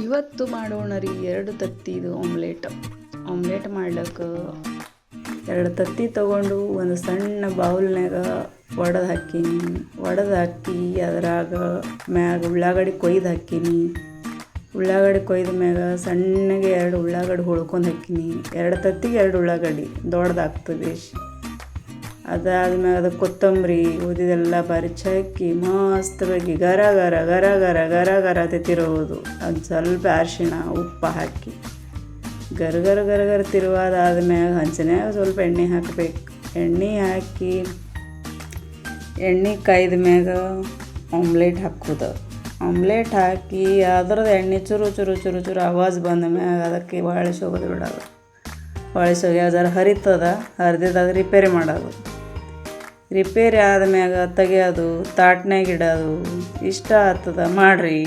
ಇವತ್ತು ಮಾಡೋಣ ರೀ 2 ತತ್ತಿದು ಆಮ್ಲೆಟ್ ಮಾಡ್ಲಿಕ್ಕೆ 2 ತತ್ತಿ ತೊಗೊಂಡು ಒಂದು ಸಣ್ಣ ಬೌಲ್ನಾಗ ಒಡೆದು ಹಾಕಿ ಅದ್ರಾಗ ಮ್ಯಾಗ ಉಳ್ಳಾಗಡ್ಡಿ ಕೊಯ್ದು ಹಾಕೀನಿ. ಉಳ್ಳಾಗಡ್ಡಿ ಕೊಯ್ದ ಮ್ಯಾಗ ಸಣ್ಣಗೆ 2 ಉಳ್ಳಾಗಡ್ಡಿ ಹುಳ್ಕೊಂಡು ಹಾಕೀನಿ. 2 ತತ್ತಿಗೆ 2 ಉಳ್ಳಾಗಡ್ಡಿ ದೊಡ್ಡದಾಗ್ತದೆ. ಅದಾದ್ಮೇಲೆ ಅದಕ್ಕೆ ಕೊತ್ತಂಬರಿ ಉದಿದೆಲ್ಲ ಬರಿಚ್ ಹಾಕಿ ಮಸ್ತಾಗಿ ಗರ ಗರ ಗರ ಗರ ಗರ ಗರ ತಿರುವುದು. ಅದು ಸ್ವಲ್ಪ ಅರಿಶಿಣ ಉಪ್ಪು ಹಾಕಿ ಗರ ಗರ ಗರ ಗರ ತಿರುವಾದಾದ್ಮ್ಯಾಗ ಹಂಚಿನ್ಯಾಗ ಸ್ವಲ್ಪ ಎಣ್ಣೆ ಹಾಕಬೇಕು. ಎಣ್ಣೆ ಹಾಕಿ ಎಣ್ಣೆ ಕಾಯ್ದ ಮ್ಯಾಗ ಆಮ್ಲೆಟ್ ಹಾಕೋದು. ಆಮ್ಲೆಟ್ ಹಾಕಿ ಅದ್ರದ್ದು ಎಣ್ಣೆ ಚುರು ಚುರು ಚುರು ಚುರು ಆವಾಜ್ ಬಂದ ಮ್ಯಾಗ ಅದಕ್ಕೆ ಹೊಳ್ಸೋಗೋದು ಬಿಡೋದು. ಹೊಳ್ಸೋಗಿ ಜರ ಹರಿದಿದ್ದಾಗ ರಿಪೇರಿ ಮಾಡೋದು. ರಿಪೇರಿ ಆದಮ್ಯಾಗ ತೆಗಿಯೋದು, ತಾಟ್ನಾಗ ಇಡೋದು. ಇಷ್ಟ ಆಗ್ತದ ಮಾಡಿರಿ.